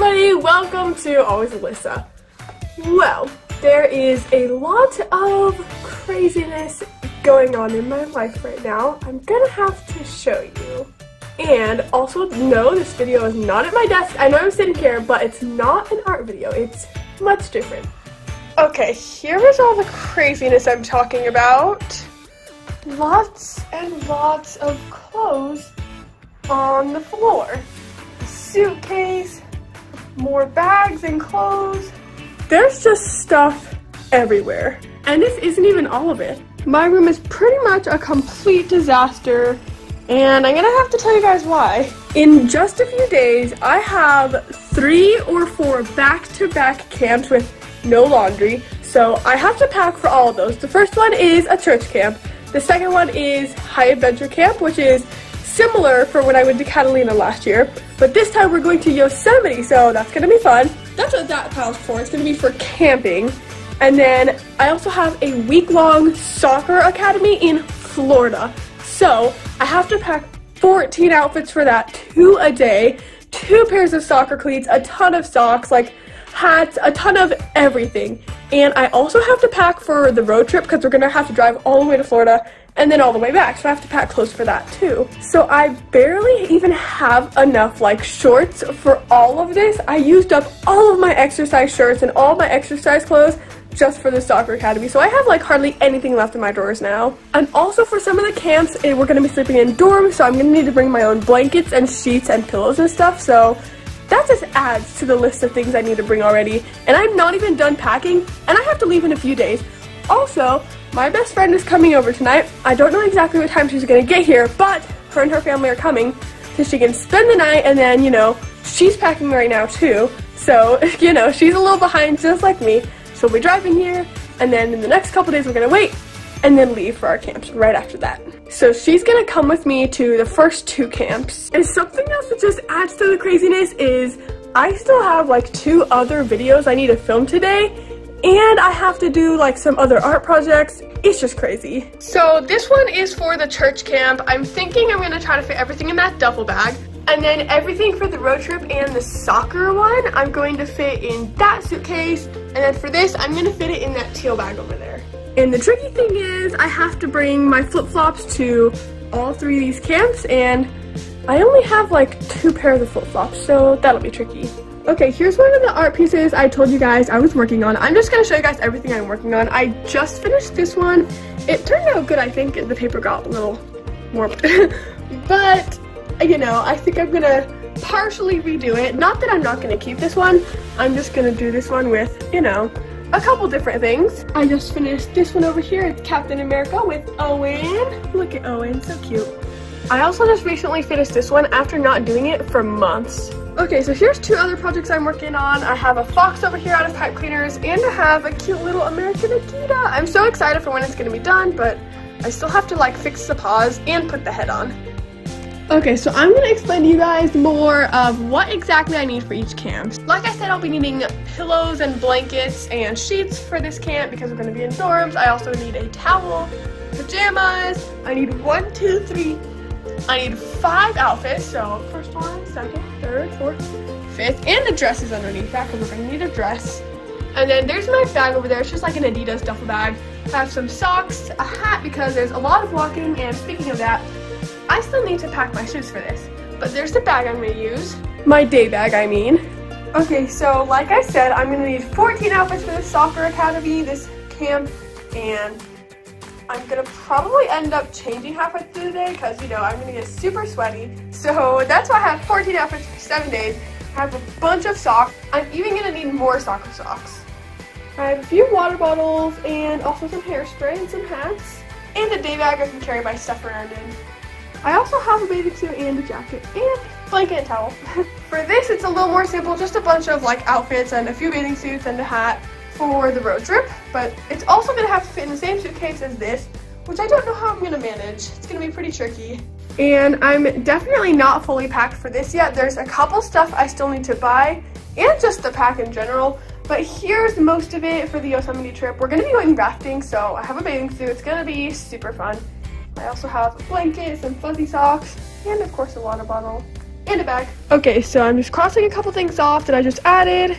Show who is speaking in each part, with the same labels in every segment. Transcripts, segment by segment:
Speaker 1: everybody, welcome to Always Alyssa. Well, there is a lot of craziness going on in my life right now. I'm gonna have to show you. And also, no, this video is not at my desk. I know I'm sitting here, but it's not an art video. It's much different. Okay, here is all the craziness I'm talking about. Lots and lots of clothes on the floor. A suitcase, more bags and clothes. There's just stuff everywhere. And this isn't even all of it. My room is pretty much a complete disaster, and I'm gonna have to tell you guys why. In just a few days, I have 3 or 4 back-to-back camps with no laundry, so I have to pack for all of those. The first one is a church camp. The second one is high adventure camp, which is similar for when I went to Catalina last year, but this time we're going to Yosemite, so that's gonna be fun. That's what that pile's for. It's gonna be for camping. And then I also have a week-long soccer academy in Florida. So I have to pack 14 outfits for that, 2 a day, 2 pairs of soccer cleats, a ton of socks, like hats, a ton of everything. And I also have to pack for the road trip because we're gonna have to drive all the way to Florida and then all the way back, so I have to pack clothes for that too. So I barely even have enough like shorts for all of this. I used up all of my exercise shirts and all my exercise clothes just for the soccer academy, so I have like hardly anything left in my drawers now. And also for some of the camps, we're gonna be sleeping in dorms, so I'm gonna need to bring my own blankets and sheets and pillows and stuff, so that just adds to the list of things I need to bring already. And I'm not even done packing, and I have to leave in a few days. Also, my best friend is coming over tonight. I don't know exactly what time she's gonna get here, but her and her family are coming so she can spend the night, and then, you know, she's packing right now too. So, you know, she's a little behind just like me. She'll be driving here, and then in the next couple days we're gonna wait and then leave for our camps right after that. So she's gonna come with me to the first 2 camps. And something else that just adds to the craziness is I still have like 2 other videos I need to film today, and I have to do like some other art projects. It's just crazy. So this one is for the church camp. I'm thinking I'm gonna try to fit everything in that duffel bag. And then everything for the road trip and the soccer one, I'm going to fit in that suitcase. And then for this, I'm gonna fit it in that teal bag over there. And the tricky thing is I have to bring my flip-flops to all 3 of these camps, and I only have like 2 pairs of flip-flops, so that'll be tricky. Okay, here's one of the art pieces I told you guys I was working on. I'm just gonna show you guys everything I'm working on. I just finished this one. It turned out good, I think. The paper got a little warped. But, you know, I think I'm gonna partially redo it. Not that I'm not gonna keep this one. I'm just gonna do this one with, you know, a couple different things. I just finished this one over here. It's Captain America with Owen. Look at Owen, so cute. I also just recently finished this one after not doing it for months. Okay, so here's 2 other projects I'm working on. I have a fox over here out of pipe cleaners, and I have a cute little American Akita. I'm so excited for when it's gonna be done, but I still have to like fix the paws and put the head on. Okay, so I'm gonna explain to you guys more of what exactly I need for each camp. Like I said, I'll be needing pillows and blankets and sheets for this camp because we're gonna be in dorms. I also need a towel, pajamas. I need 1, 2, 3. I need 5 outfits, so first one, second, third, fourth, 5th, and the dress is underneath that because we're gonna need a dress. And then there's my bag over there. It's just like an Adidas duffel bag. I have some socks, a hat because there's a lot of walking, and speaking of that, I still need to pack my shoes for this. But there's the bag I'm gonna use. My day bag, I mean. Okay, so like I said, I'm gonna need 14 outfits for this soccer academy, this camp, and I'm gonna probably end up changing halfway through the day because, you know, I'm gonna get super sweaty. So that's why I have 14 outfits for 7 days. I have a bunch of socks. I'm even gonna need more soccer socks. I have a few water bottles and also some hairspray and some hats. And a day bag I can carry my stuff around in. I also have a bathing suit and a jacket and blanket and towel. For this, it's a little more simple, just a bunch of like outfits and a few bathing suits and a hat for the road trip, but it's also gonna have to fit in the same suitcase as this, which I don't know how I'm gonna manage. It's gonna be pretty tricky. And I'm definitely not fully packed for this yet. There's a couple stuff I still need to buy and just to pack in general, but here's most of it for the Yosemite trip. We're gonna be going rafting, so I have a bathing suit. It's gonna be super fun. I also have a blanket, some fuzzy socks, and of course a water bottle. and a bag. Okay, so I'm just crossing a couple things off that I just added.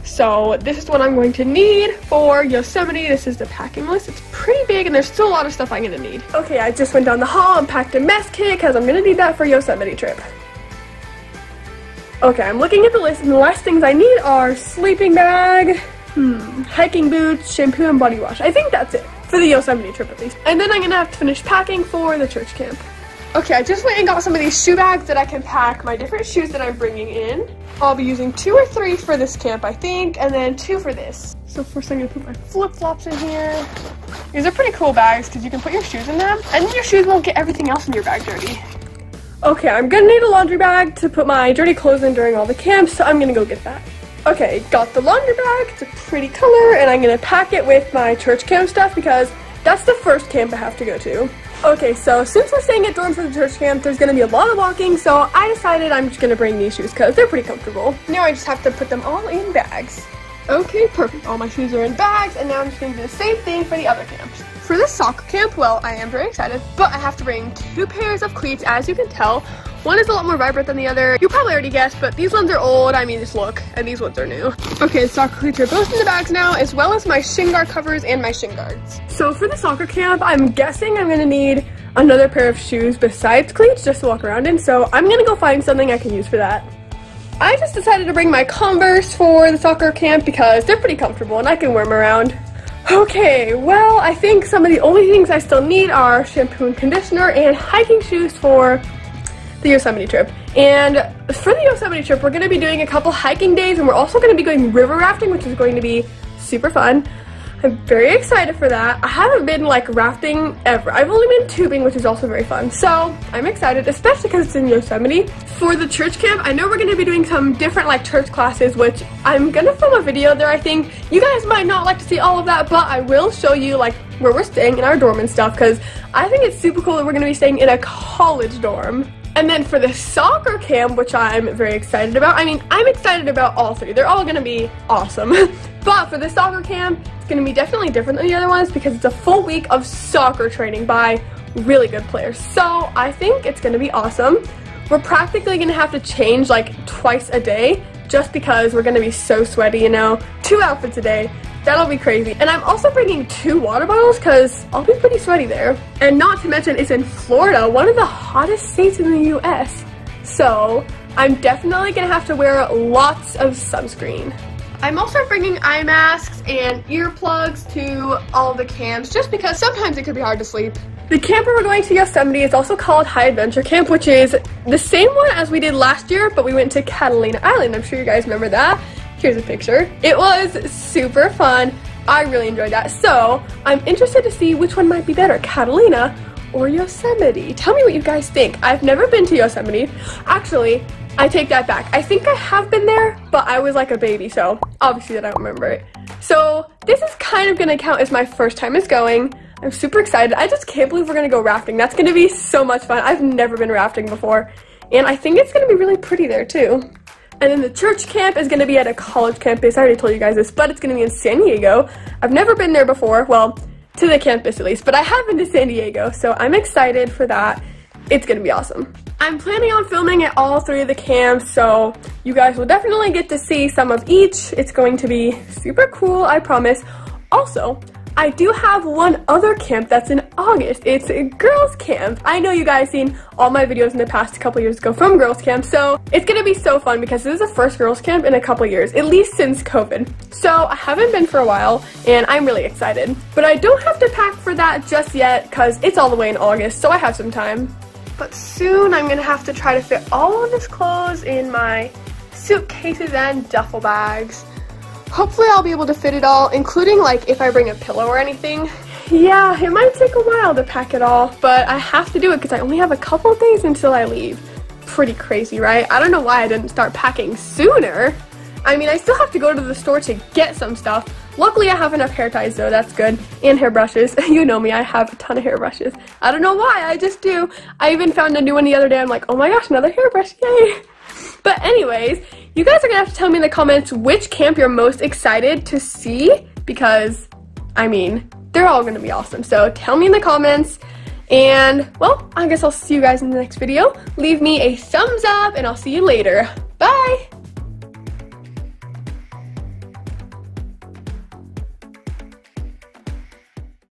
Speaker 1: So this is what I'm going to need for Yosemite. This is the packing list. It's pretty big and there's still a lot of stuff I'm gonna need. Okay, I just went down the hall and packed a mess kit because I'm gonna need that for Yosemite trip. Okay, I'm looking at the list and the last things I need are sleeping bag, hiking boots, shampoo, and body wash. I think that's it for the Yosemite trip at least. And then I'm gonna have to finish packing for the church camp. Okay, I just went and got some of these shoe bags that I can pack my different shoes that I'm bringing in. I'll be using 2 or 3 for this camp, I think, and then 2 for this. So first I'm gonna put my flip-flops in here. These are pretty cool bags because you can put your shoes in them, and then your shoes won't get everything else in your bag dirty. Okay, I'm gonna need a laundry bag to put my dirty clothes in during all the camps, so I'm gonna go get that. Okay, got the laundry bag. It's a pretty color, and I'm gonna pack it with my church camp stuff because that's the first camp I have to go to. Okay, so since we're staying at dorm for the church camp, there's gonna be a lot of walking, so I decided I'm just gonna bring these shoes because they're pretty comfortable. Now I just have to put them all in bags. Okay, perfect. All my shoes are in bags, and now I'm just gonna do the same thing for the other camps. For this soccer camp, well, I am very excited, but I have to bring 2 pairs of cleats, as you can tell. One is a lot more vibrant than the other. You probably already guessed, but these ones are old. I mean, just look, and these ones are new. Okay, the soccer cleats are both in the bags now, as well as my shin guard covers and my shin guards. So for the soccer camp, I'm guessing I'm gonna need another pair of shoes besides cleats just to walk around in, so I'm gonna go find something I can use for that. I just decided to bring my Converse for the soccer camp because they're pretty comfortable and I can wear them around. Okay, well, I think some of the only things I still need are shampoo and conditioner and hiking shoes for the Yosemite trip. And for the Yosemite trip, we're going to be doing a couple hiking days, and we're also going to be going river rafting, which is going to be super fun. I'm very excited for that. I haven't been like rafting ever. I've only been tubing, which is also very fun. So I'm excited, especially because it's in Yosemite. For the church camp, I know we're going to be doing some different like church classes, which I'm going to film a video there, I think. You guys might not like to see all of that, but I will show you like where we're staying in our dorm and stuff, because I think it's super cool that we're going to be staying in a college dorm. And then for the soccer camp, which I'm very excited about, I mean, I'm excited about all 3. They're all going to be awesome. But for the soccer camp, it's going to be definitely different than the other ones because it's a full week of soccer training by really good players. So I think it's going to be awesome. We're practically going to have to change like twice a day just because we're going to be so sweaty, you know, 2 outfits a day. That'll be crazy. And I'm also bringing 2 water bottles because I'll be pretty sweaty there. And not to mention, it's in Florida, one of the hottest states in the US. So I'm definitely gonna have to wear lots of sunscreen. I'm also bringing eye masks and earplugs to all the camps just because sometimes it could be hard to sleep. The camp where we're going to Yosemite is also called High Adventure Camp, which is the same one as we did last year, but we went to Catalina Island. I'm sure you guys remember that. Here's a picture. It was super fun. I really enjoyed that. So I'm interested to see which one might be better, Catalina or Yosemite. Tell me what you guys think. I've never been to Yosemite. Actually, I take that back. I think I have been there, but I was like a baby, so obviously I don't remember it. So this is kind of gonna count as my first time as going. I'm super excited. I just can't believe we're gonna go rafting. That's gonna be so much fun. I've never been rafting before, and I think it's gonna be really pretty there too. And then the church camp is going to be at a college campus. I already told you guys this, but it's going to be in San Diego. I've never been there before, well, to the campus at least, but I have been to San Diego, so I'm excited for that. It's going to be awesome. I'm planning on filming at all 3 of the camps, so you guys will definitely get to see some of each. It's going to be super cool, I promise. Also, I do have one other camp that's in August. It's a girls camp. I know you guys seen all my videos in the past couple years ago from girls camp, so it's gonna be so fun because this is the first girls camp in a couple years, at least since COVID. So I haven't been for a while and I'm really excited. But I don't have to pack for that just yet because it's all the way in August, so I have some time. But soon I'm gonna have to try to fit all of this clothes in my suitcases and duffel bags. Hopefully I'll be able to fit it all, including like if I bring a pillow or anything. Yeah, it might take a while to pack it all, but I have to do it because I only have a couple of days until I leave. Pretty crazy, right? I don't know why I didn't start packing sooner. I mean, I still have to go to the store to get some stuff. Luckily, I have enough hair ties though, that's good. And hairbrushes. You know me, I have a ton of hairbrushes. I don't know why, I just do. I even found a new one the other day. I'm like, oh my gosh, another hairbrush, yay! But anyways, you guys are gonna have to tell me in the comments which camp you're most excited to see because, I mean, they're all gonna be awesome. So tell me in the comments, And, well, I guess I'll see you guys in the next video. Leave me a thumbs up, and I'll see you later. Bye!